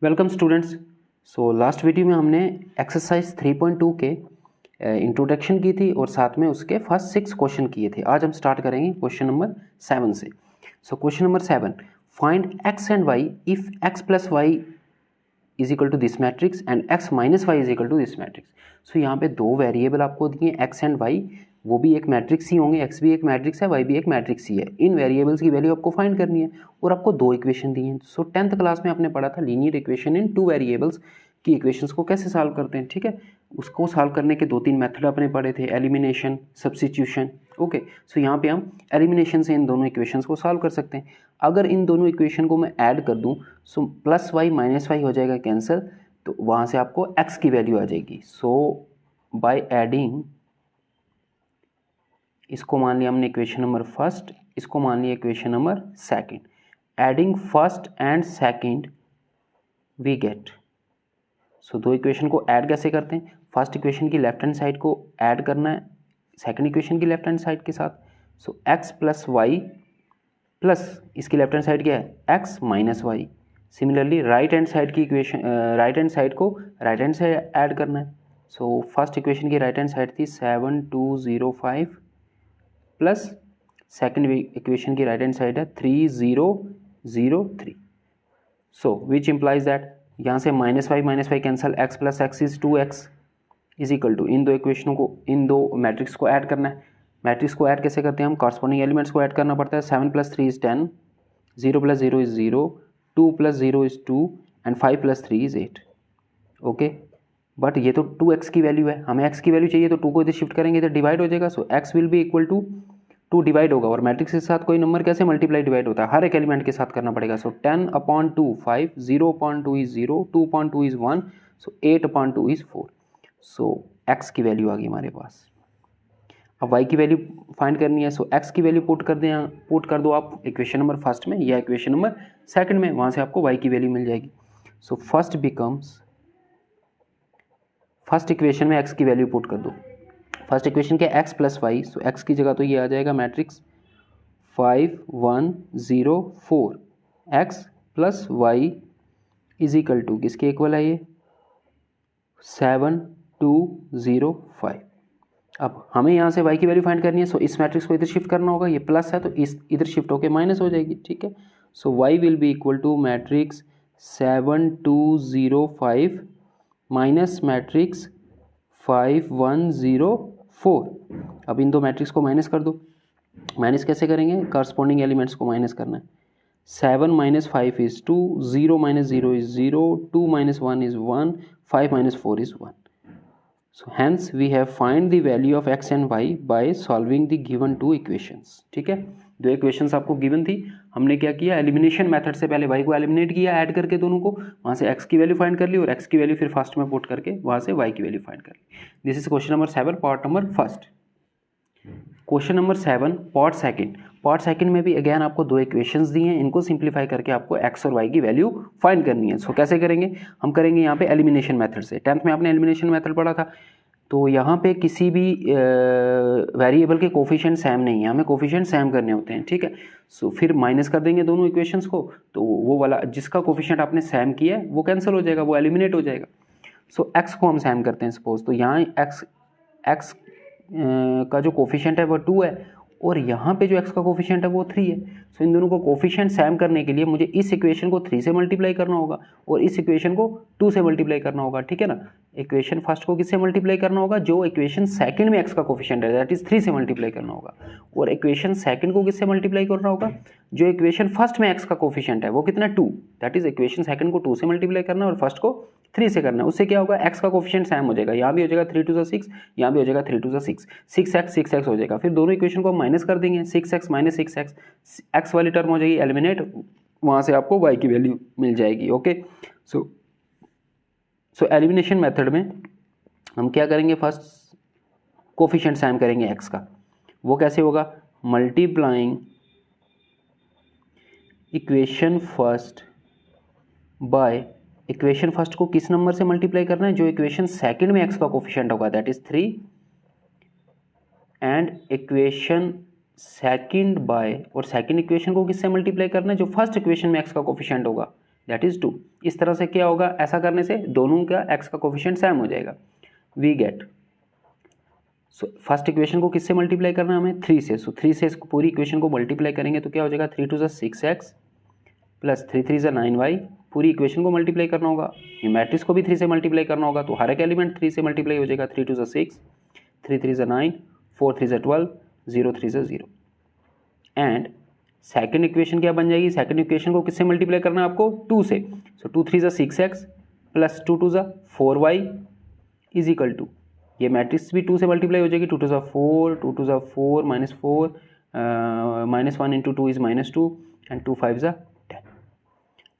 Welcome students. So last video में हमने exercise 3.2 के इंट्रोडक्शन की थी और साथ में उसके फर्स्ट 6 क्वेश्चन किए थे। आज हम स्टार्ट करेंगे क्वेश्चन नंबर 7 से। So question number 7, find X and Y if X plus Y is equal to this matrix and X minus Y is equal to this matrix. So यहाँ पे दो variable आपको दिए एक्स एंड वाई, वो भी एक matrix ही होंगे, x भी एक मैट्रिक्स है, वाई भी एक मैट्रिक्स ही है। इन वेरिएबल्स की वैल्यू आपको फाइंड करनी है और आपको दो इक्वेशन दी हैं। सो 10th क्लास में आपने पढ़ा था linear equation in two variables की इक्वेशंस को कैसे सॉल्व करते हैं, ठीक है। उसको सॉल्व करने के 2-3 मेथड आपने पढ़े थे, एलिमिनेशन, सब्स्टिट्यूशन। ओके, सो यहाँ पे हम एलिमिनेशन से इन दोनों इक्वेशंस को सॉल्व कर सकते हैं। अगर इन दोनों इक्वेशन को मैं ऐड कर दूँ, so plus Y minus Y हो जाएगा कैंसिल, तो वहाँ से आपको एक्स की वैल्यू आ जाएगी। सो बाय एडिंग, इसको मान लिया हमने इक्वेशन नंबर फर्स्ट, इसको मान लिया equation number second. Adding first and second we get. So दो इक्वेशन को ऐड कैसे करते हैं, फर्स्ट इक्वेशन की लेफ्ट हैंड साइड को ऐड करना है सेकंड इक्वेशन की लेफ्ट हैंड साइड के साथ। So X plus Y plus इसकी लेफ्ट हैंड साइड क्या है, X minus Y. Similarly right hand side की इक्वेशन, राइट हैंड साइड को राइट हैंड से ऐड करना है। सो फर्स्ट इक्वेशन की राइट हैंड साइड थी 7205 प्लस सेकेंड इक्वेशन की राइट हैंड साइड है 3003। सो विच इम्प्लाइज दैट, यहाँ से minus Y cancel, X plus X is 2x is equal to, इन दो इक्वेशनों को, इन दो मैट्रिक्स को ऐड करना है। मैट्रिक्स को ऐड कैसे करते हैं हम, कॉरस्पॉन्डिंग एलिमेंट्स को ऐड करना पड़ता है। 7 + 3 is 10, 0 + 0 is 0, 2 + 0 is 2 and 5 + 3 is 8। Okay, but ये तो 2x की वैल्यू है, हमें x की वैल्यू चाहिए तो 2 को इधर शिफ्ट करेंगे, इधर डिवाइड हो जाएगा। So x will be equal to 2 divide होगा, और मैट्रिक्स के साथ कोई नंबर कैसे मल्टीप्लाई डिवाइड होता है, हर एक एलिमेंट के साथ करना पड़ेगा। सो 10/2 5, 0/2 is 0, 2/2 is 1, so 8/2 is 4। So x की वैल्यू आ गई हमारे पास। अब y की वैल्यू फाइंड करनी है। सो x की वैल्यू पुट कर दो आप इक्वेशन नंबर फर्स्ट में या इक्वेशन नंबर सेकंड में, वहां से आपको y की वैल्यू मिल जाएगी। So first becomes, first equation में x की वैल्यू पुट कर दो। फर्स्ट इक्वेशन क्या, x plus Y, so x की जगह तो ये आ जाएगा matrix 5 1 0 4, x plus Y is equal to, किसके इक्वल है ये, 7 2 0 5। अब हमें यहाँ से y की वैल्यू फाइंड करनी है। सो इस मैट्रिक्स को इधर शिफ्ट करना होगा, ये प्लस है तो इस इधर शिफ्ट होकर माइनस हो जाएगी, ठीक है। So y will be equal to matrix 7 2 0 5 minus matrix 5 1 0 4। अब इन दो मैट्रिक्स को माइनस कर दो। माइनस कैसे करेंगे, कॉरस्पॉन्डिंग एलिमेंट्स को माइनस करना है। 7 - 5 is 2, 0 - 0 is 0, 2 - 1 is 1, 5 - 4 is 1। So hence we have find the value of x and y by solving the given two equations, ठीक है। दो इक्वेशंस आपको गिवन थी, हमने क्या किया, एलिमिनेशन मेथड से पहले y को एलिमिनेट किया ऐड करके दोनों को, वहाँ से x की वैल्यू फाइंड कर ली और x की वैल्यू फिर फर्स्ट में पुट करके वहाँ से y की वैल्यू फाइंड कर ली। This is question number 7 part number first. Question number 7 part second. Part second में भी अगेन आपको दो इक्वेशंस दी हैं, इनको सिंप्लीफाई करके आपको x और y की वैल्यू फाइंड करनी है। सो कैसे करेंगे, हम करेंगे यहाँ पे एलिमिनेशन मेथड से। 10th में आपने एलिमिनेशन मेथड पढ़ा था। तो यहाँ पे किसी भी वेरिएबल के कोफिशिएंट सेम नहीं है, हमें कोफिशिएंट सेम करने होते हैं, ठीक है। सो फिर माइनस कर देंगे दोनों इक्वेशंस को, तो वो वाला जिसका कोफिशिएंट आपने सेम किया है वो कैंसिल हो जाएगा, वो एलिमिनेट हो जाएगा। सो x को हम सेम करते हैं सपोज, तो यहाँ x का जो कोफिशिएंट है वो 2 है और यहाँ पे जो x का कोफिशिएंट है वो 3 है। सो इन दोनों को कोफिशिएंट सेम करने के लिए मुझे इस इक्वेशन को 3 से मल्टीप्लाई करना होगा और इस इक्वेशन को 2 से मल्टीप्लाई करना होगा, ठीक है ना। इक्वेशन फर्स्ट को किससे मल्टीप्लाई करना होगा, जो इक्वेशन सेकंड में x का कोफिशिएंट है दैट इज 3 से मल्टीप्लाई करना होगा, और इक्वेशन सेकंड को किससे मल्टीप्लाई करना होगा, जो इक्वेशन फर्स्ट में x का कोफिशिएंट है वो कितना 2, दैट इज इक्वेशन सेकंड को 2 से मल्टीप्लाई करना है और फर्स्ट को 3 से करना है। उससे क्या होगा, x का कोफिशिएंट सेम हो जाएगा, यहाँ भी हो जाएगा 3 2 6, यहाँ भी हो जाएगा 3 2 6, 6x हो जाएगा। फिर दोनों इक्वेशन को माइनस कर देंगे, 6x - 6x, x वाली टर्म हो जाएगी एलिमिनेट, वहाँ से आपको y की वैल्यू मिल जाएगी। ओके, सो एलिमिनेशन मेथड में हम क्या करेंगे, फर्स्ट कोफिशिएंट सेम करेंगे x का। वो कैसे होगा, multiplying equation first by, equation first को किस नंबर से मल्टीप्लाई करना है, जो इक्वेशन सेकंड में x का कोफिशिएंट होगा that is 3, and equation second by, और सेकंड इक्वेशन को किससे मल्टीप्लाई करना है, जो फर्स्ट इक्वेशन में x का कोफिशिएंट होगा दैट इज 2। इस तरह से क्या होगा, ऐसा करने से दोनों का x का कोफिशिएंट सेम हो जाएगा। We get, so first equation को किससे मल्टीप्लाई करना है हमें, 3 से। सो 3 से इसको पूरी इक्वेशन को मल्टीप्लाई करेंगे तो क्या हो जाएगा, 3 2 6x प्लस 3 3 9y। पूरी इक्वेशन को मल्टीप्लाई करना होगा, ये मैट्रिक्स को भी 3 से मल्टीप्लाई करना होगा, तो हर एक एलिमेंट 3 से मल्टीप्लाई हो जाएगा। 3 2 6, 3 3 9, 4 3 12, 0 3 0। एंड सेकेंड इक्वेशन क्या बन जाएगी, सेकेंड इक्वेशन को किससे मल्टीप्लाई करना है आपको, 2 से। So 2 3 6x plus 2 2 4y is equal to, ये मैट्रिक्स भी 2 से मल्टीप्लाई हो जाएगी। 2 2 4, 2 2 4 -4, -1 इंटू 2 इज -2 एंड 2 5 10।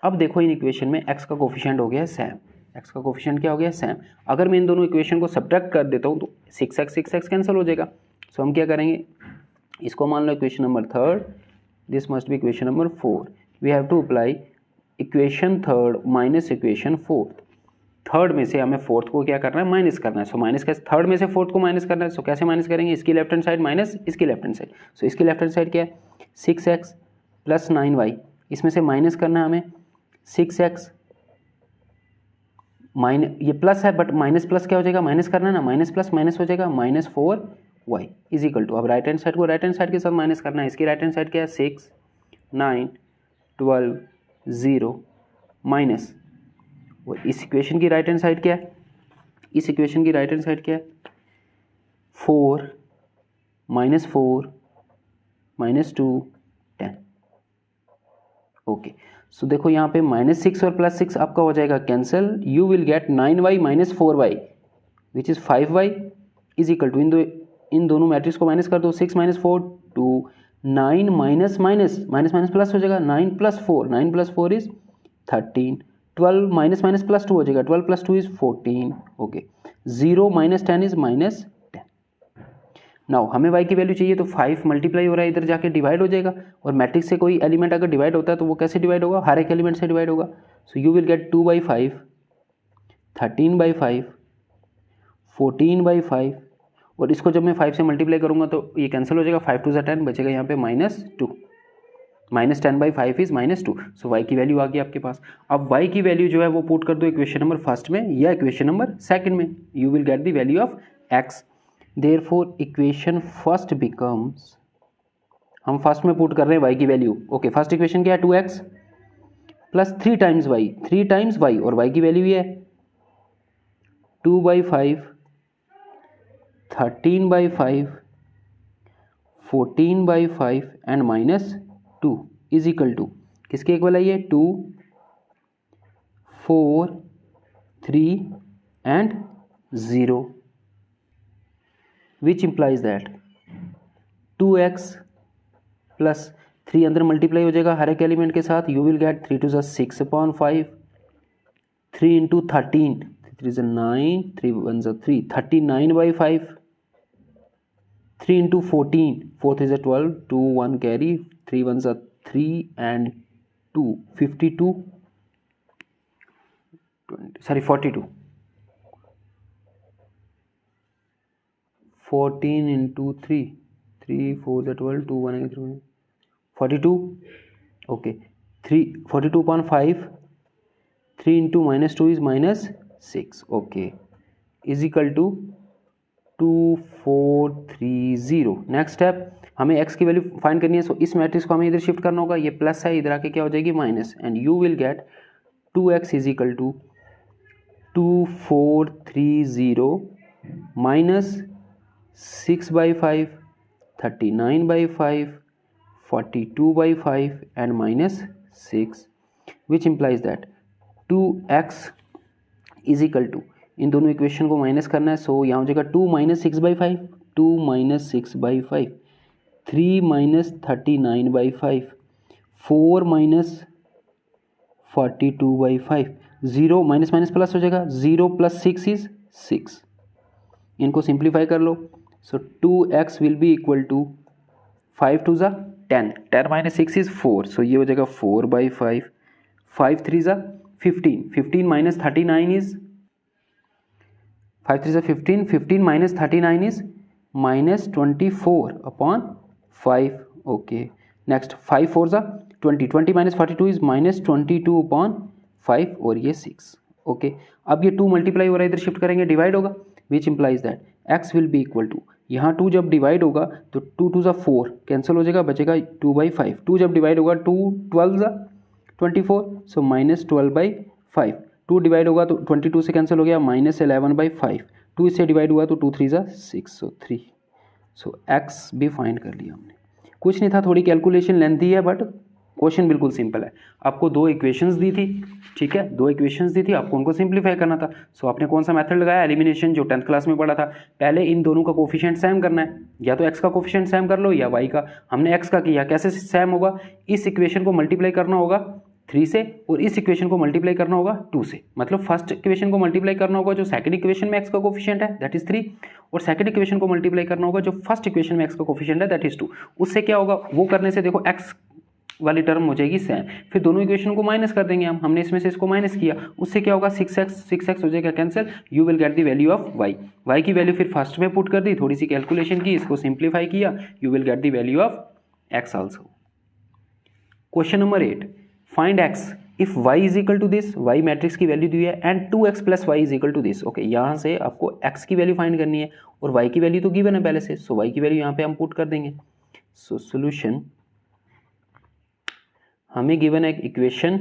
अब देखो इन इक्वेशन में x का कोफिशिएंट हो गया सेम, x का कोफिशिएंट क्या हो गया सेम। अगर मैं इन दोनों इक्वेशन को सब्ट्रैक्ट कर देता हूँ तो 6x कैंसिल हो जाएगा। सो हम क्या करेंगे, इसको मान लो equation number third, this must be equation number 4। We have to apply equation third minus equation fourth. Third में से हमें फोर्थ को क्या करना है, माइनस करना है। सो माइनस कैसे, थर्ड में से फोर्थ को माइनस करना है। सो कैसे माइनस करेंगे, इसकी लेफ्ट हैंड साइड माइनस इसकी लेफ्ट हैंड साइड। सो इसकी लेफ्ट हैंड साइड क्या है, 6x प्लस 9y, इसमें से माइनस करना है हमें 6x माइनस, ये प्लस है बट माइनस प्लस क्या हो जाएगा, माइनस करना है ना, माइनस प्लस माइनस हो जाएगा, -4y इज इक्वल टू, अब राइट हैंड साइड को राइट हैंड साइड के साथ माइनस करना है। इसकी राइट हैंड साइड क्या है, 6 9 12 0 माइनस, और इस इक्वेशन की राइट हैंड साइड क्या है, इस इक्वेशन की राइट हैंड साइड क्या है, 4 -4 -2 10। ओके, सो देखो यहाँ पे -6 और +6 आपका हो जाएगा cancel. You will get 9y - 4y which is 5y is equal to, इन दोनों मैट्रिक्स को माइनस कर दो, 6 - 4 2, 9 minus minus minus minus plus हो जाएगा, 9 + 4, 9 + 4 इज 13, 12 माइनस माइनस प्लस 2 हो जाएगा, 12 + 2 इज 14। Okay, 0 - 10 is -10। नाउ हमें y की वैल्यू चाहिए, तो 5 मल्टीप्लाई हो रहा है, इधर जाके डिवाइड हो जाएगा। और मैट्रिक्स से कोई एलिमेंट अगर डिवाइड होता है तो वो कैसे डिवाइड होगा, हर एक एलिमेंट से डिवाइड होगा। सो यू विल गेट 2/5, 13/5, 14/5, और इसको जब मैं 5 से मल्टीप्लाई करूंगा तो ये कैंसिल हो जाएगा, 5 2 10 बचेगा यहाँ पे -2, -10/5 इज -2। सो y की वैल्यू आ गई आपके पास। अब y की वैल्यू जो है वो पुट कर दो इक्वेशन नंबर फर्स्ट में या इक्वेशन नंबर सेकंड में, you will get the value of x। Therefore equation first becomes, हम फर्स्ट में पुट कर रहे हैं y की वैल्यू। ओके, फर्स्ट इक्वेशन क्या है, 2x plus 3 times y, 3 times y, और y की वैल्यू ये है 2/5, 13/5, 14/5 एंड -2 इज इक्वल टू, किसके इक्वल है ये, 2 4 3 and 0, which implies that 2x plus 3 अंदर मल्टीप्लाई हो जाएगा हर एक एलिमेंट के साथ, you will get 3 2 6/5, 3 into 13, 3 9, 3 1 3, 39/5, 3 into 14, 4 3 12, 2 1 carry, 3 1 3 and 2 52, 42, 14 into 3, 3 4 12, 2 1 3 42। Okay, 42/5, 3 into -2 is -6। Okay, is equal to 2430। Next step, हमें x की वैल्यू फाइंड करनी है। सो इस मैट्रिक्स को हमें इधर शिफ्ट करना होगा, ये प्लस है, इधर आके क्या हो जाएगी minus, and you will get 2x is equal to 2430 minus 6/5, 39/5, 42/5 and -6, which implies that 2x is equal to, इन दोनों इक्वेशन को माइनस करना है। सो यहाँ हो जाएगा 2 - 6/5, 2 - 6/5, 3 - 39/5, 4 - 42/5, 0 माइनस माइनस प्लस हो जाएगा, 0 + 6 इज 6। इनको सिंप्लीफाई कर लो। So 2x will be equal to 5 2 10, 10 - 6 is 4, so ये हो जाएगा 4/5, 5 3 15, 15 - 39 is 5 3 15, 15 - 39 is -24/5। Okay, next 5 4 20, 20 - 42 is -22/5, 5 और ये 6। ओके, अब ये 2 मल्टीप्लाई हो रहा है, इधर शिफ्ट करेंगे डिवाइड होगा, which implies that x will be equal to, यहाँ 2 जब डिवाइड होगा तो 2 2 ज़ा 4 कैंसिल हो जाएगा, बचेगा 2/5। 2 जब डिवाइड होगा 2 12 ज़ा 24, सो -12/5। 2 डिवाइड होगा तो 22 से कैंसिल हो गया, -11/5। 2 इससे डिवाइड हुआ तो 2 3 ज़ा 6, सो 3। सो x भी फाइंड कर लिया हमने। कुछ नहीं था, थोड़ी कैलकुलेशन लेंथी है बट क्वेश्चन बिल्कुल सिंपल है। आपको 2 इक्वेशंस दी थी, ठीक है, 2 इक्वेशंस दी थी, आपको उनको सिंप्लीफाई करना था। सो आपने कौन सा मेथड लगाया, एलिमिनेशन, जो 10th क्लास में पढ़ा था। पहले इन दोनों का कोफिशिएंट सेम करना है, या तो x का कोफिशिएंट सेम कर लो या y का। हमने x का किया, कैसे सेम होगा, इस इक्वेशन को मल्टीप्लाई करना होगा 3 से और इस इक्वेशन को मल्टीप्लाई करना होगा 2 से। मतलब फर्स्ट इक्वेशन को मल्टीप्लाई करना होगा जो सेकंड इक्वेशन में x का कोफिशिएंट है, दैट इज 3, और सेकंड इक्वेशन को मल्टीप्लाई करना होगा जो फर्स्ट इक्वेशन में x का कोफिशिएंट है, दैट इज 2। उससे क्या होगा, वो करने से देखो x वाली टर्म हो जाएगी सेम, फिर दोनों इक्वेशन को माइनस कर देंगे हमने इसमें से इसको माइनस किया, उससे क्या होगा 6x हो जाएगा cancel, you will get the value of y की वैल्यू फिर फर्स्ट में पुट कर दी, थोड़ी सी कैलकुलेशन की, इसको सिंप्लीफाई किया, you will get the value of x also. Question number 8, find x if y is equal to this, y matrix की वैल्यू दी है, and 2x plus y is equal to this. Okay, यहाँ से आपको x की value find करनी है और y की वैल्यू तो गिवन है पहले से, सो y की वैल्यू यहाँ पे हम पुट कर देंगे। सो सोल्यूशन, हमें गिवन है equation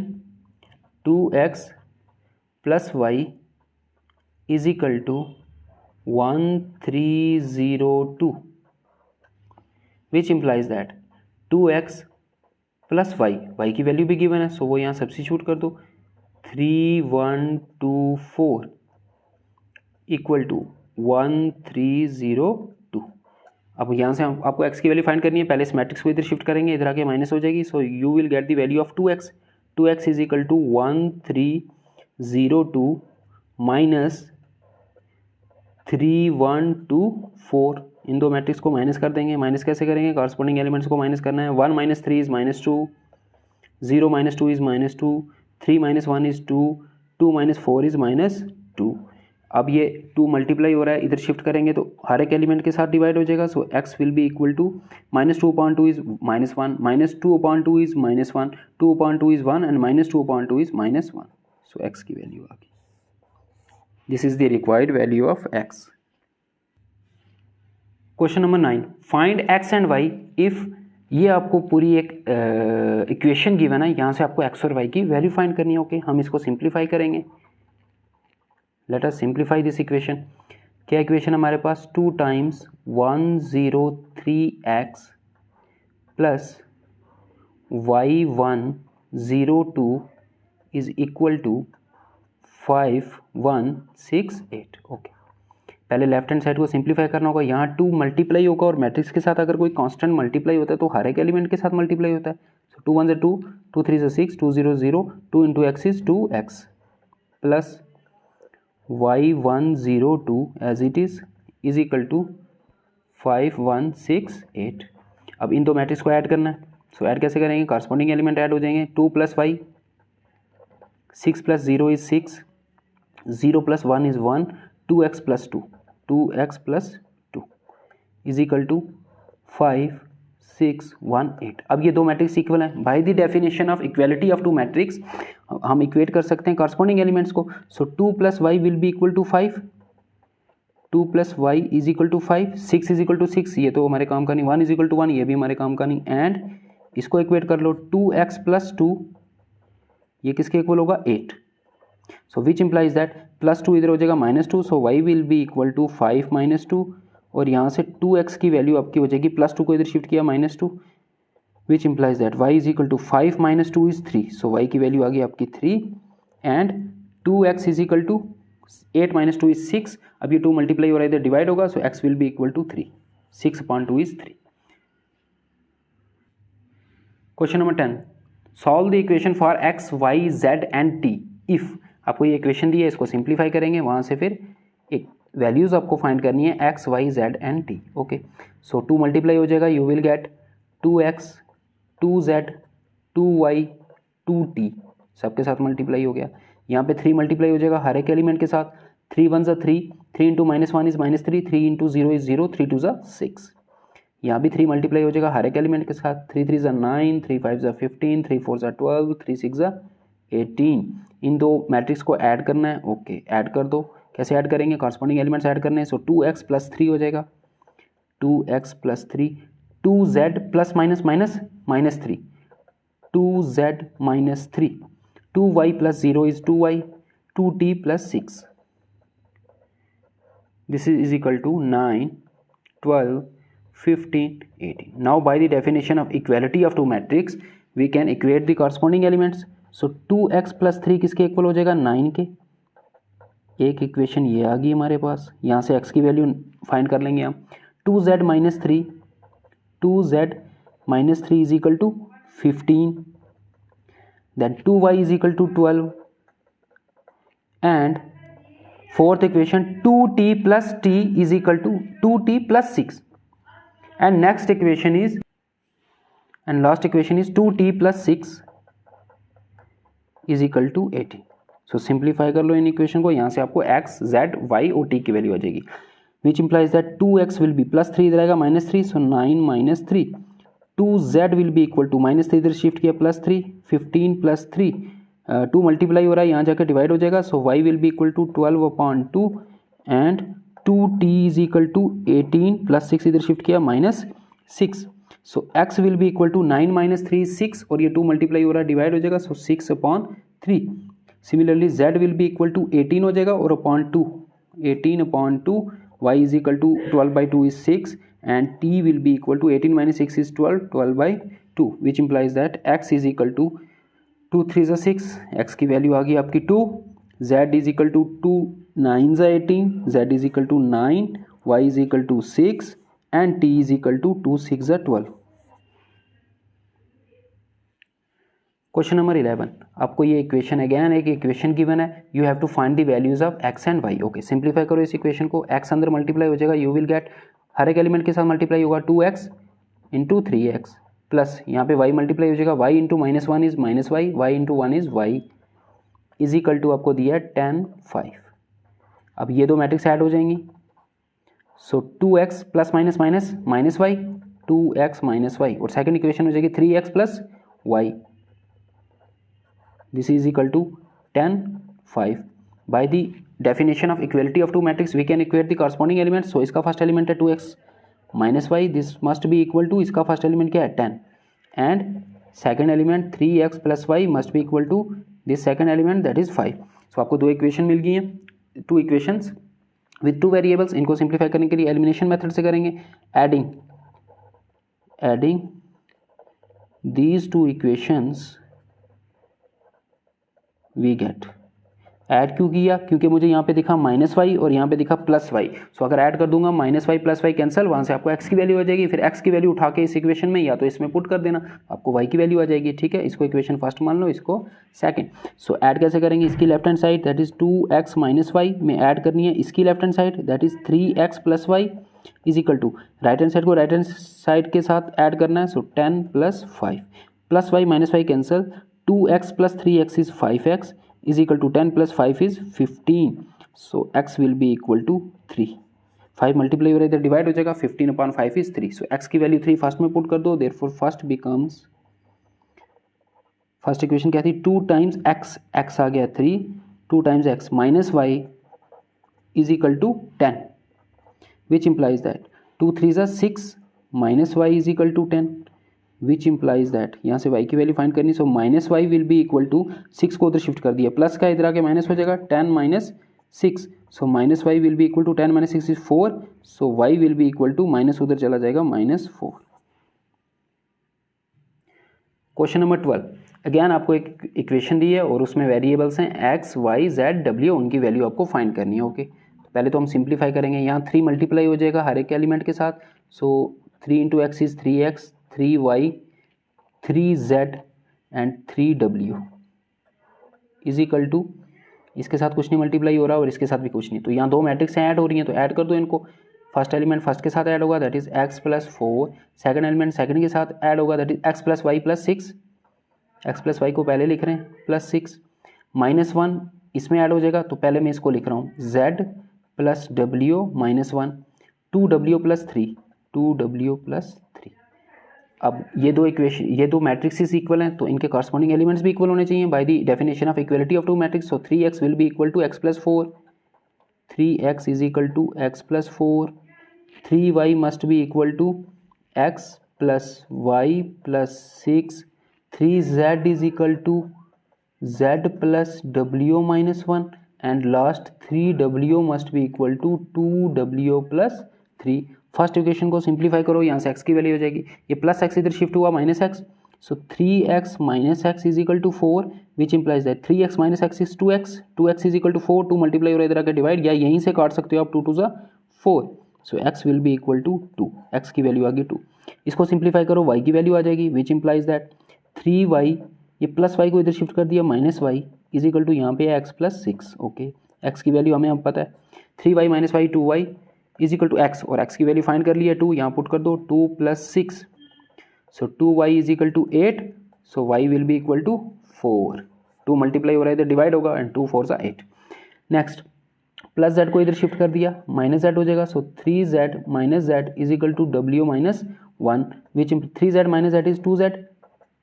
2x plus Y is equal to 1302, which implies that 2x plus Y की वैल्यू भी गिवन है, सो वो यहाँ सब्स्टिट्यूट कर दो, 3124 इक्वल टू 1302। अब यहाँ से आपको x की वैल्यू फाइंड करनी है, पहले इस मैट्रिक्स को इधर शिफ्ट करेंगे, इधर आके माइनस हो जाएगी, so you will get the value of 2x। 2x is equal to 1302 minus 3124। इन दो मैट्रिक्स को माइनस कर देंगे, माइनस कैसे करेंगे, कॉरस्पॉन्डिंग एलिमेंट्स को माइनस करना है। 1 - 3 इज -2, 0 - 2 इज -2, 3 - 1 इज 2, 2 - 4 इज -2। अब ये 2 मल्टीप्लाई हो रहा है, इधर शिफ्ट करेंगे तो हर एक एलिमेंट के साथ डिवाइड हो जाएगा, so x will be equal to -2/2 is -1, -2/2 is -1, 2/2 is 1 and -2/2 is -1, so x की वैल्यू आ गई। This is the required value of x। Question number 9, find x and y if, ये आपको पूरी एक इक्वेशन गिवन है, यहाँ से आपको x और y की वैल्यू फाइंड करनी है। ओके, हम इसको सिंप्लीफाई करेंगे। Let us simplify this equation. क्या इक्वेशन हमारे पास, 2 times 103x plus y102 is equal to 5168। Okay, पहले लेफ्ट हैंड साइड को सिंप्लीफाई करना होगा, यहाँ 2 मल्टीप्लाई होगा और मैट्रिक्स के साथ अगर कोई कांस्टेंट मल्टीप्लाई होता है तो हर एक एलिमेंट के साथ मल्टीप्लाई होता है। सो 2 1 2, 2 3 6, 2 0 0, 2 into X is 2x plus y102 as it is equal to 5168। अब इन दो मैट्रिक्स को ऐड करना है, सो ऐड कैसे करेंगे, कॉरस्पॉन्डिंग एलिमेंट ऐड हो जाएंगे। 2 + y, 6 + 0 is 6, 0 + 1 is 1, 2x + 2, 2x + 2 is equal to 5618। अब ये दो मैट्रिक्स इक्वल हैं। By the definition of equality of two matrix हम इक्वेट कर सकते हैं कॉरस्पॉन्डिंग एलिमेंट्स को। So 2 + y will be equal to 5, 2 + y is equal to 5, 6 is equal to 6, ये तो हमारे काम का नहीं, 1 इज इक्वल टू 1, ये भी हमारे काम का नहीं, एंड इसको इक्वेट कर लो 2x + 2, ये किसके इक्वल होगा, 8। सो विच इम्प्लाइज दैट +2 इधर हो जाएगा -2, so y will be equal to 5 - 2, और यहाँ से 2x की वैल्यू आपकी हो जाएगी, +2 को इधर शिफ्ट किया -2, which implies that y is equal to 5 - 2 is 3, so y की वैल्यू आ गई आपकी 3, and 2x is equal to 8 - 2 is 6। अब ये 2 मल्टीप्लाई हो रहा है, इधर डिवाइड होगा, so x will be equal to 3, 6/2 is 3। Question number 10, solve the equation for x, y, z and t if. आपको ये इक्वेशन दी है, इसको सिंप्लीफाई करेंगे, वहाँ से फिर एक वैल्यूज़ आपको फाइंड करनी है x, y, z and t। Okay, so 2 multiply हो जाएगा, you will get 2x, 2z, 2y, 2t, सबके साथ मल्टीप्लाई हो गया। यहाँ पे 3 मल्टीप्लाई हो जाएगा हर एक एलिमेंट के साथ, 3 1 = 3, 3 इंटू -1 इज -3, 3 इंटू 0 इज 0, 3 2 = 6। यहाँ भी 3 मल्टीप्लाई हो जाएगा हर एक एलिमेंट के साथ, 3 3 = 9, 3 5 = 15, 3 4 = 12, 3 6 = 18। इन दो मैट्रिक्स को ऐड करना है, ओके ऐड कर दो। कैसे ऐड करेंगे, कॉरस्पॉन्डिंग एलिमेंट्स ऐड करने हैं। सो 2x + 3 हो जाएगा, 2x + 3, 2z plus minus minus -3, 2z - 3, 2y + 0 is 2y, 2t + 6, this is equal to 9, 12, 15, 18. Now by the definition of equality of two matrix we can equate the corresponding elements. So 2x + 3 किसके equal हो जाएगा, 9 के। एक equation ये आ गई हमारे पास, यहाँ से x की वैल्यू फाइंड कर लेंगे हम। 2z - 3, 2z - 3 is equal to 15, then 2y is equal to 12, and fourth equation 2t + t is equal to 2t + 6, and next equation is, and last equation is 2t + 6 is equal to 18. So simplify कर लो in equation को, यहाँ से आपको x, z, y और t की value आ जाएगी, which implies that 2x will be +3, इधर आएगा -3, so 9 - 3, 2z will be equal to -3 इधर शिफ्ट किया +3, 15 + 3, 2 मल्टीप्लाई हो रहा है, यहाँ जाकर डिवाइड हो जाएगा। So y will be equal to 12/2 and 2t is equal to 18 + 6 इधर शिफ्ट किया -6, so x will be equal to 9 - 3 6, और ये 2 मल्टीप्लाई हो रहा है, डिवाइड हो जाएगा, so 6/3। Similarly z will be equal to 18 हो जाएगा, और upon 2, 18/2, y is equal to 12/2 is 6, and t will be equal to 18 - 6 is 12, 12/2, which implies that x is equal to 2 3 = 6, x की वैल्यू आ गई आपकी 2, z is equal to 2 9 = 18, z is equal to 9, y is equal to 6, and t is equal to 2 6 = 12। Question number 11, आपको ये equation again एक equation given है, you have to find the values of x and y। Okay, simplify करो इस equation को, x अंदर multiply हो जाएगा, यू विल गेट, हर एक एलिमेंट के साथ मल्टीप्लाई होगा, 2x × 3x प्लस यहाँ पे y मल्टीप्लाई हो जाएगा, y × -1 is -y, y × 1 is y, is equal to आपको दिया है 10 5। अब ये दो मैट्रिक्स ऐड हो जाएंगी, सो 2x plus minus minus -y, 2x - y, और सेकंड इक्वेशन हो जाएगी 3x + y, this is equal to 10 5। by the definition of equality of two matrix we can equate the corresponding elements। so इसका first element है 2x - y, this must be equal to, इसका first element क्या है 10, and second element 3x + y must be equal to this second element that is 5। so आपको दो equation मिल गई हैं, two equations with two variables. इनको सिंप्लीफाई करने के लिए एलिमिनेशन मेथड से करेंगे, adding these two equations we get. Add क्यों किया, क्योंकि मुझे यहाँ पे दिखा -y और यहाँ पे दिखा +y, सो अगर ऐड कर दूंगा -y + y कैंसिल, वहाँ से आपको x की वैल्यू आ जाएगी, फिर x की वैल्यू उठा के इस इक्वेशन में या तो इसमें पुट कर देना, आपको y की वैल्यू आ जाएगी। ठीक है, इसको इक्वेशन फर्स्ट मान लो, इसको सेकंड। सो ऐड कैसे करेंगे, इसकी left hand side that is 2x - y में ऐड करनी है, इसकी left hand side that is 3x + y is equal to, right hand side को राइट हैंड साइड के साथ ऐड करना है, so 10 + 5 + y - y cancel, 2x + 3x is 5x is equal to 10 + 5 is 15, so x will be equal to 3। 5 multiply हो रहा है, इधर divide हो जाएगा, 15/5 is 3, so x की वैल्यू 3 फर्स्ट में पुट कर दो, therefore first becomes, first equation क्या थी, 2 टाइम्स x आ गया 3, 2 times x - y is equal to 10, which implies that 2 3 = 6 -y is equal to 10, which implies that, यहाँ से y की वैल्यू फाइंड करनी, so -y will be equal to 6 को उधर shift कर दिया, प्लस का इधर आके माइनस हो जाएगा, 10 - 6, so -y will be equal to 10 - 6 is 4, so y will be equal to minus उधर चला जाएगा -4। क्वेश्चन नंबर 12, अगेन आपको एक इक्वेशन दी है और उसमें वेरिएबल्स हैं x y z w, उनकी वैल्यू आपको फाइंड करनी है। ओके, तो पहले तो हम सिंप्लीफाई करेंगे, यहाँ 3 मल्टीप्लाई हो जाएगा हर एक एलिमेंट के साथ, so 3 × x is 3x, 3y, 3z and 3w is equal to, इसके साथ कुछ नहीं मल्टीप्लाई हो रहा और इसके साथ भी कुछ नहीं, तो यहाँ दो मैट्रिक्स ऐड हो रही हैं, तो ऐड कर दो इनको। फर्स्ट एलिमेंट फर्स्ट के साथ ऐड होगा that is x + 4, second element second के साथ ऐड होगा that is x + y + 6, x + y को पहले लिख रहे हैं +6, -1 इसमें ऐड हो जाएगा, तो पहले मैं इसको लिख रहा हूँ z + w - 1, 2w + 3, 2w + 3, अब ये दो मैट्रिक्सेस इक्वल हैं तो इनके कॉरस्पॉन्डिंग एलिमेंट्स भी इक्वल होने चाहिए by the definition of equality of two matrix. So 3x will be equal to x plus 4, 3x is equal to x plus 4, 3y must be equal to x plus y plus 6, 3z is equal to z plus w minus 1 and last 3w must be equal to 2w plus 3. First equation को simplify करो, यहाँ से x की value हो जाएगी, ये plus x इधर shift हुआ minus x, so 3x minus x is equal to 4 which implies that 3x minus x is 2x, 2x is equal to 4, 2 multiply और इधर आकर डिवाइड, या यहीं से काट सकते हो आप 2 2 4. So x will be equal to 2, x की वैल्यू आ गई 2. इसको सिंप्लीफाई करो, y की वैल्यू आ जाएगी विच इंप्लाइज दैट 3y, ये प्लस y को इधर शिफ्ट कर दिया minus y is equal to यहाँ पे x प्लस 6. ओके, x की वैल्यू हमें अब पता है 3y minus y 2y is equal to x, और x की वैल्यू फाइंड कर लिया 2, यहाँ पुट कर दो 2 plus 6, so 2y is equal to 8, so y will be equal to 4, 2 multiply हो रहा है इधर डिवाइड होगा एंड 2 4 8. नेक्स्ट प्लस z को इधर शिफ्ट कर दिया माइनस z हो जाएगा, so 3z minus z is equal to w minus 1 which 3z minus z is 2z,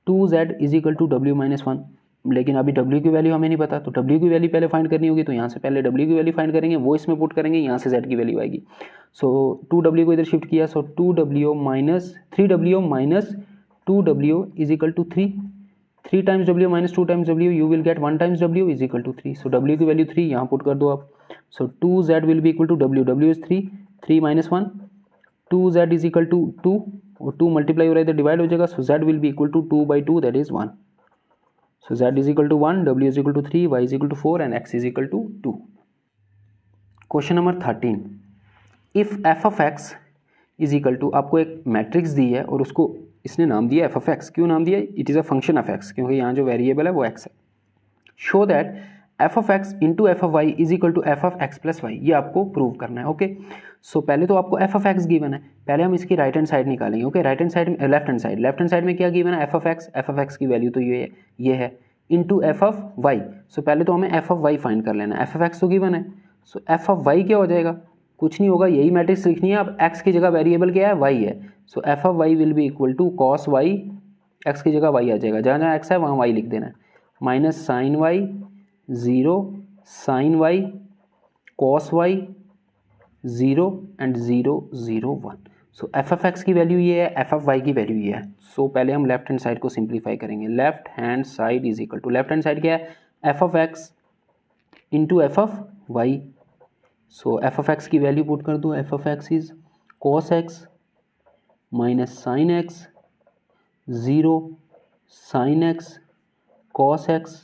2z is equal to w minus 1. लेकिन अभी w की वैल्यू हमें नहीं पता, तो w की वैल्यू पहले फाइंड करनी होगी, तो यहाँ से पहले w की वैल्यू फाइंड करेंगे, वो इसमें पुट करेंगे, यहाँ से z की वैल्यू आएगी. सो 2w को इधर शिफ्ट किया, so 2w minus 3w minus 2w is equal to 3, 3 times w minus 2 times w you will get 1 times w is equal to 3. So w की वैल्यू 3 यहाँ पुट कर दो आप, so 2z will be equal to w is 3, 3 minus 1, 2z is equal to 2, और 2 multiply हो रहा है इधर डिवाइड हो जाएगा, so z will be equal to 2 by 2 that is 1. So z is equal to 1, w is equal to 3, y is equal to 4 and x is equal to 2. Question number 13. If f of x is equal to, आपको एक matrix दी है और उसको इसने नाम दिया f of x. क्यों नाम दिया? It is a function of x, क्योंकि यहाँ जो वेरिएबल है वो x है. Show that f of x into f of y is equal to f of x plus y, ये आपको प्रूव करना है. ओके, सो पहले तो आपको f ऑफ x गिवन है, पहले हम इसकी राइट हैंड साइड निकालेंगे. ओके, राइट हैंड साइड में लेफ्ट हैंड साइड में क्या गिवन है? f ऑफ x की वैल्यू तो ये है इंटू एफ ऑफ वाई. सो पहले तो हमें एफ ऑफ वाई फाइंड कर लेना है. एफ ऑफ एक्स तो गिवन है, सो एफ ऑफ वाई क्या हो जाएगा? कुछ नहीं होगा, यही मैट्रिक्स लिखनी है. अब एक्स की जगह वेरिएबल क्या है? वाई है. So F of Y will be equal to cos Y, X की जगह वाई आ जाएगा, जहाँ जहाँ एक्स है वहाँ वाई लिख देना है, minus sine y 0, sine y, cos y 0 and 0 0 1. So F of x की वैल्यू ये है, एफ ऑफ वाई की वैल्यू ये है. सो पहले हम लेफ्ट हैंड साइड को सिंप्लीफाई करेंगे. Left hand side is equal to, left hand side क्या है? F of x into f of y. So F of x की वैल्यू पुट कर दो, f of x is cos x minus sine x 0, sine x cos x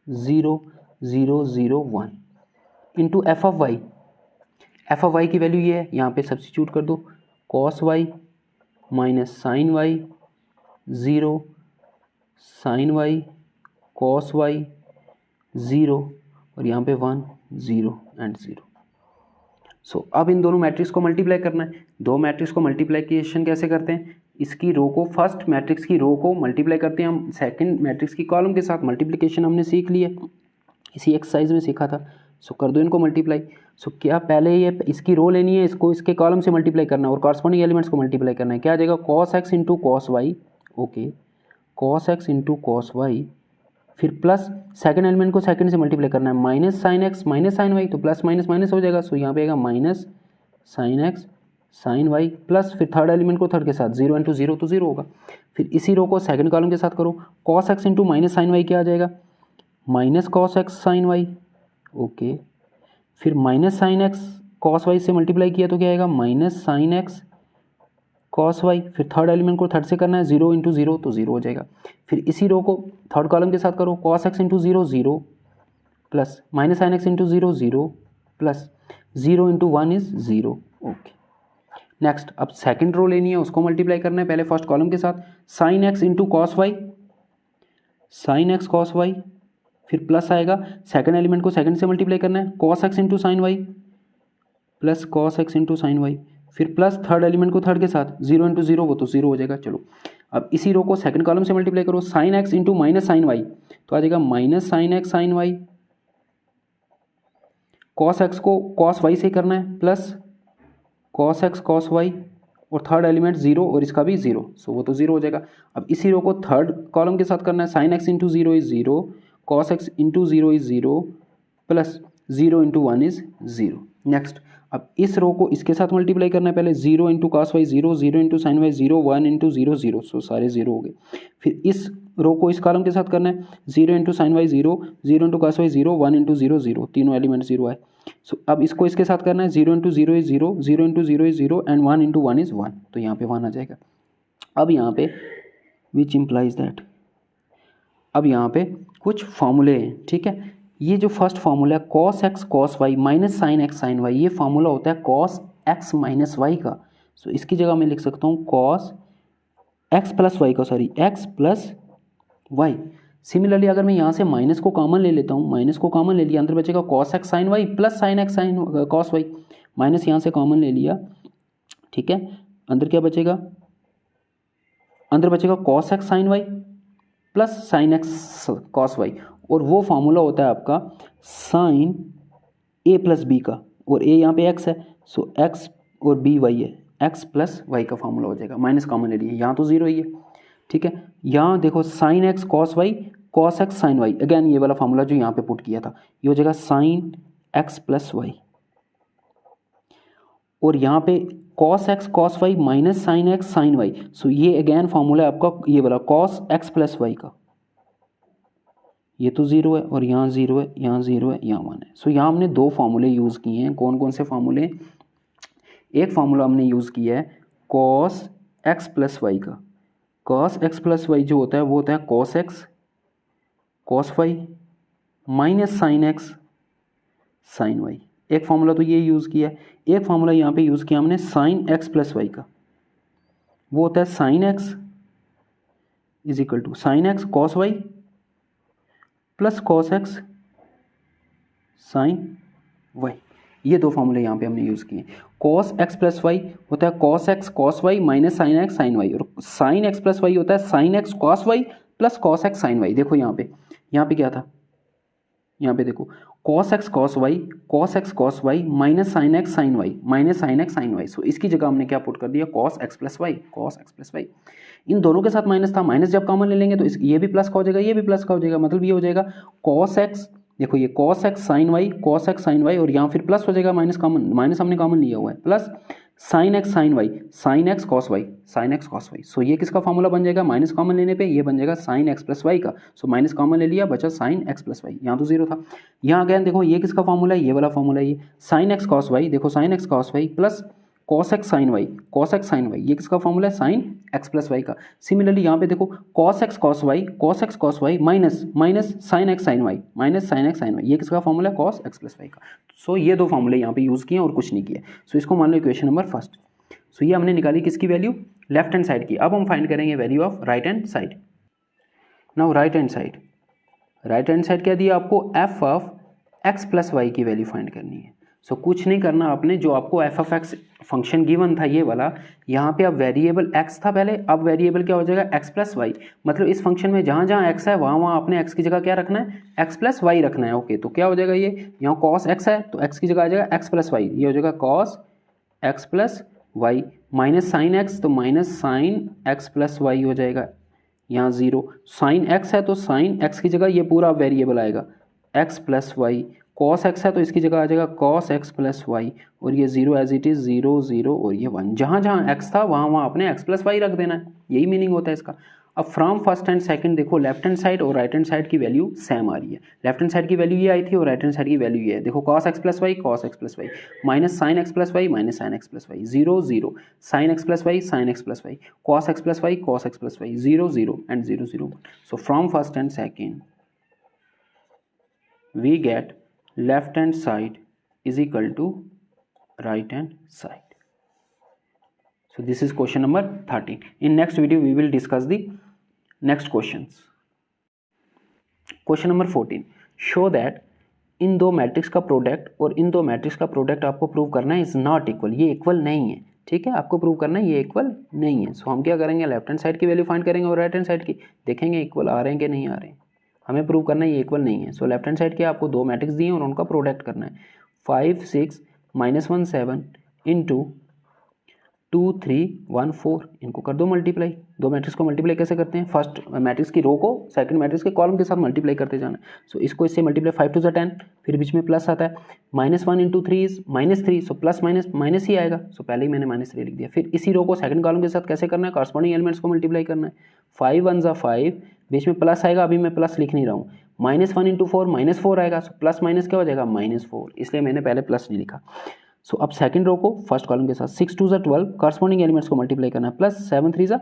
0 0 0 1 into f of y. F of y की value ये है, यहाँ पे substitute कर दो, cos Y minus sine y 0, sine y cos y 0, और यहाँ पे 1 0 एंड 0. सो अब इन दोनों मैट्रिक्स को मल्टीप्लाई करना है. दो मैट्रिक्स को मल्टीप्लिकेशन कैसे करते हैं? इसकी रो को, फर्स्ट मैट्रिक्स की रो को मल्टीप्लाई करते हैं हम सेकंड मैट्रिक्स की कॉलम के साथ. मल्टीप्लिकेशन हमने सीख लिया, इसी एक्सरसाइज में सीखा था. सो कर दो इनको मल्टीप्लाई. सो क्या पहले ये इसकी रो लेनी है, इसको इसके कॉलम से मल्टीप्लाई करना है और कॉरस्पॉन्डिंग एलिमेंट्स को मल्टीप्लाई करना है. क्या आ जाएगा? Cos x into cos y. Okay, cos x into cos Y, फिर प्लस सेकंड एलिमेंट को सेकंड से मल्टीप्लाई करना है, minus sine x minus sine y, तो प्लस माइनस माइनस हो जाएगा. सो यहाँ पे आएगा minus sine x sine y, plus फिर थर्ड एलिमेंट को थर्ड के साथ 0 इंटू 0 तो 0 होगा. फिर इसी रो को सेकंड कॉलम के साथ करो, cos x into minus sine Y क्या आ जाएगा? Minus cos x sine Y. Okay, फिर minus sine x cos Y से मल्टीप्लाई किया तो क्या आएगा? Minus sine x cos Y, फिर थर्ड एलिमेंट को थर्ड से करना है, 0 इंटू 0 तो 0 हो जाएगा. फिर इसी रो को थर्ड कॉलम के साथ करो, cos x into 0 0 plus minus sine x into 0 0 plus 0 into 1 is 0. Okay, next अब सेकंड रो लेनी है, उसको मल्टीप्लाई करना है पहले फर्स्ट कॉलम के साथ, sine x into cos y, sine x cos Y, फिर प्लस आएगा सेकंड एलिमेंट को सेकंड से मल्टीप्लाई करना है, cos x into sine y plus cos x into sine y, फिर प्लस थर्ड एलिमेंट को थर्ड के साथ 0 इंटू 0 वो तो 0 हो जाएगा. चलो अब इसी रो को सेकंड कॉलम से मल्टीप्लाई करो, sine x into minus sine y, तो आ जाएगा minus sine x sine y, cos x को कॉस वाई से करना है, plus cos x cos y और थर्ड एलिमेंट 0 और इसका भी 0, सो वो तो 0 हो जाएगा। अब इसी रो को थर्ड कॉलम के साथ करना है, sine x into 0 is 0, cos x into 0 is 0, plus 0 into 1 is 0। Next अब इस रो को इसके साथ मल्टीप्लाई करना है, पहले 0 into cos y 0, 0 into sine y 0, 1 into 0 0, सो सारे 0 हो गए। फिर इस रो को इस कॉलम के साथ करना है, 0 into sine y 0, 0 into cos y 0, 1 into 0 0, तीनों एलिमेंट 0 आए। सो अब इसको इसके साथ करना है, 0 into 0 is 0, 0 into 0 is 0 and 1 into 1 is 1, तो यहाँ पे 1 आ जाएगा। अब यहाँ पे विच इम्प्लाइज दैट, अब यहाँ पे कुछ फॉर्मूले हैं, ठीक है। ये जो फर्स्ट फार्मूला है cos x cos Y minus sine x sine y, ये फार्मूला होता है कॉस एक्स माइनस वाई का। सो इसकी जगह मैं लिख सकता हूँ कॉस एक्स प्लस वाई का, sorry x plus y. Similarly अगर मैं यहाँ से माइनस को कॉमन ले लेता हूँ, माइनस को कॉमन ले लिया, अंदर बचेगा cos x sine y plus sine x sine cos Y, minus यहाँ से कॉमन ले लिया, ठीक है। अंदर क्या बचेगा, अंदर बचेगा cos x sine y plus sine x cos y, और वो फार्मूला होता है आपका साइन ए प्लस बी का, और ए यहाँ पे एक्स है, सो एक्स और बी वाई है, एक्स प्लस वाई का फार्मूला हो जाएगा। माइनस कॉमन ले लिए, यहाँ तो 0 ही है, ठीक है। यहाँ देखो sine x cos y, cos x sine y, again ये वाला फार्मूला जो यहाँ पे पुट किया था, ये हो जाएगा साइन एक्स प्लस वाई, और यहाँ पे cos x cos Y minus sine x sine Y, so ये अगेन फार्मूला है आपका ये वाला कॉस एक्स प्लस वाई का। ये तो 0 है और यहाँ 0 है, यहाँ 0 है, यहाँ 1 है। सो यहाँ हमने दो फार्मूले यूज़ किए हैं। कौन कौन से फार्मूले, एक फार्मूला हमने यूज़ किया है कॉस एक्स प्लस वाई का। कॉस एक्स प्लस वाई जो होता है वो होता है cos x cos Y minus sine x sine y. एक फार्मूला तो ये यूज़ किया है। एक फार्मूला यहाँ पे यूज़ किया हमने साइन एक्स प्लस वाई का, वो होता है sine x is equal to sine x cos Y plus cos x sine y. ये दो फार्मूले यहाँ पे हमने यूज़ किए। कॉस एक्स प्लस वाई होता है cos x cos Y minus sine x sine Y, और साइन एक्स प्लस वाई होता है sine x cos Y plus cos x sine Y. देखो यहाँ पे क्या था, यहाँ पे देखो cos x cos Y minus sine x sine Y minus sine x sine Y. So इसकी जगह हमने क्या पुट कर दिया, कॉस एक्स प्लस वाई। इन दोनों के साथ माइनस था, माइनस जब कॉमन ले लेंगे तो ये भी प्लस का हो जाएगा, ये भी प्लस का हो जाएगा, मतलब ये हो जाएगा कॉस एक्स, देखो ये कॉस एक्स साइन वाई और यहाँ फिर प्लस हो जाएगा, माइनस हमने कॉमन लिया हुआ है, plus sine x sine Y sine x cos Y. So ये किसका फार्मूला बन जाएगा, माइनस कॉमन लेने पे ये बन जाएगा साइन एक्स प्लस वाई का। सो माइनस कॉमन ले लिया, बचा साइन एक्स प्लस वाई, यहाँ तो 0 था। यहाँ अगेन देखो ये किसका फार्मूला है, ये वाला फार्मूला है, ये साइन एक्स कॉस वाई, देखो sine x cos Y plus cos x sine y, ये किसका फार्मूला है, साइन एक्स प्लस वाई का। सिमिलरली यहाँ पे देखो cos x cos Y minus sine x sine y, ये किसका फार्मूला है, कॉस एक्स प्लस वाई का। सो ये दो फार्मूले यहाँ पे यूज़ किए और कुछ नहीं किया। सो इसको मान लो इक्वेशन नंबर फर्स्ट। सो ये हमने निकाली किसकी वैल्यू, लेफ्ट हैंड साइड की। अब हम फाइंड करेंगे value of right hand side. Now right hand side क्या दिया आपको, f of x plus Y की वैल्यू फाइंड करनी है। सो कुछ नहीं करना आपने, जो आपको f of x function given था ये वाला, यहाँ पे अब वेरिएबल एक्स था पहले, अब वेरिएबल क्या हो जाएगा, एक्स प्लस वाई। मतलब इस फंक्शन में जहाँ जहाँ एक्स है वहाँ आपने एक्स की जगह क्या रखना है, एक्स प्लस वाई रखना है। ओके, तो क्या हो जाएगा, ये यहाँ कॉस एक्स है तो एक्स की जगह आ जाएगा एक्स प्लस वाई, ये हो जाएगा cos x plus Y, minus sine X तो minus sine x plus Y हो जाएगा, यहाँ 0। साइन एक्स है तो साइन एक्स की जगह ये पूरा वेरिएबल आएगा x plus y, cos x है तो इसकी जगह आ जाएगा कॉस एक्स प्लस वाई, और ये 0 एज इट इज़ 0 0 और ये 1। जहाँ जहाँ एक्स था वहाँ आपने एक्स प्लस वाई रख देना है, यही मीनिंग होता है इसका। अब फ्रॉम फर्स्ट एंड सेकंड देखो लेफ्ट हैंड साइड और राइट हैंड साइड की वैल्यू सेम आ रही है। लेफ्ट हैंड साइड की वैल्यू ये आई थी और राइट हैंड साइड की वैल्यू ये है। देखो cos x plus Y minus sine x plus y 0 0, sine x plus y cos x plus y 0 0 and 0 0। So from first and second we gate left hand side is equal to right hand side. So this is question number 13. In next video we will discuss the next questions. Question number 14. Show that इन दो matrix का product और इन दो matrix का product आपको prove करना है is not equal, ये equal नहीं है। ठीक है, आपको प्रूव करना है ये इक्वल नहीं है। सो हम क्या करेंगे, लेफ्ट हैंड साइड की वैल्यू फाइंड करेंगे और राइट हैंड साइड की, देखेंगे इक्वल आ रहे हैं कि नहीं आ रहे हैं। हमें प्रूव करना है ये इक्वल नहीं है। सो लेफ्ट हैंड साइड के आपको दो मैट्रिक्स दिए और उनका प्रोडक्ट करना है। 5 6 -1 7 इंटू 2 3 1 4, इनको कर दो मल्टीप्लाई। दो मैट्रिक्स को मल्टीप्लाई कैसे करते हैं, फर्स्ट मैट्रिक्स की रो को सेकंड मैट्रिक्स के कॉलम के साथ मल्टीप्लाई करते जाना है। सो इसको इससे मल्टीप्लाई 5 2 10, फिर बीच में प्लस आता है, -1 into 3 is -3, so plus minus minus ही आएगा। सो पहले ही मैंने -3 लिख दिया। फिर इसी रो को सेकंड कॉलम के साथ कैसे करना है, कॉरस्पॉन्डिंग एलिमेंट्स को मल्टीप्लाई करना है। 5 1 ज़ा 5, बीच में प्लस आएगा, अभी मैं प्लस लिख नहीं रहा हूँ। -1 इंटू 4 -4 आएगा, सो प्लस माइनस क्या हो जाएगा, -4, इसलिए मैंने पहले प्लस नहीं लिखा। सो अब सेकंड रो को फर्स्ट कॉलम के साथ 6 2 ज़ा 12, कॉरस्पॉन्डिंग एलिमेंट्स को मल्टीप्लाई करना है, प्लस 7 3 ज़ा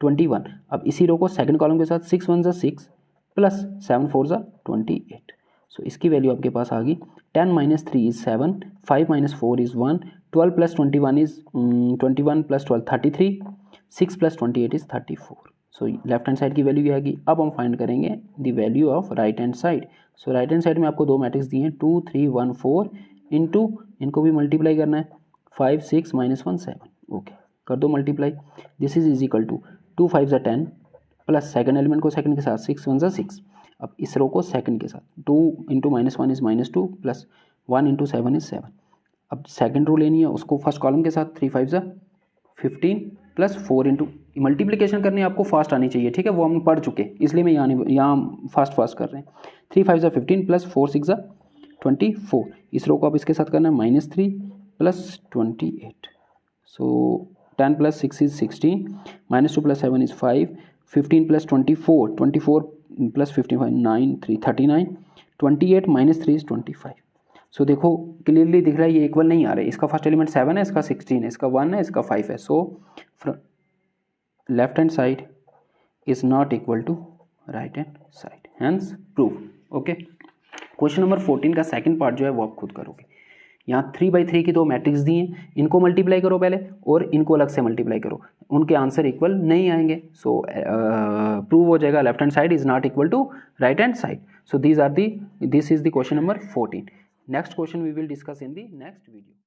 21। अब इसी रो को सेकंड कॉलम के साथ 6 1 ज़ा 6 प्लस 7 4 ज़ा 28। सो इसकी वैल्यू आपके पास आ गई 10 - 3 is 7, 5 - 4 is 1, 12 + 21 is 21 + 12 33, 6 + 28 is 34। So left hand side की वैल्यू ये आ गई। अब हम फाइंड करेंगे the value of right hand side. So right hand side में आपको दो मैट्रिक्स दिए हैं 2 3 1 4 इंटू, इनको भी मल्टीप्लाई करना है, 5 6 - 1 7। ओके, कर दो multiply. This is equal to 2 5 ज़ा 10 प्लस सेकंड एलिमेंट को सेकंड के साथ 6 1 ज़ा 6। अब इस रो को सेकंड के साथ 2 into -1 is -2 plus 1 into 7 is 7। अब सेकंड रो लेनी है, उसको फर्स्ट कॉलम के साथ 3 5 ज़ा 15 प्लस 4 इंटू, मल्टीप्लीकेशन करनी आपको फास्ट आनी चाहिए, ठीक है, वो हम पढ़ चुके, इसलिए मैं यहाँ फास्ट कर रहे हैं। 3 5 ज़ा 15 प्लस 4 6 ज़ा 24। इस रो को आप इसके साथ करना है -3 plus 28। So 10 + 6 is 16, -2 + 7 is 5, 15 + 24 + 55 9 3 39, 28 - 3 is 25। सो देखो क्लियरली दिख रहा है ये इक्वल नहीं आ रहे, इसका फर्स्ट एलिमेंट 7 है, इसका 16 है, इसका 1 है, इसका 5 है। So left hand side is not equal to right hand side, hence prove. Okay, question number 14 का सेकंड पार्ट जो है वो आप खुद करोगे। यहाँ 3/3 की दो मैट्रिक्स दी हैं, इनको मल्टीप्लाई करो पहले और इनको अलग से मल्टीप्लाई करो, उनके आंसर इक्वल नहीं आएंगे। सो प्रूव हो जाएगा left hand side is not equal to right hand side. So this is the question number 14। Next question we will discuss in the next video.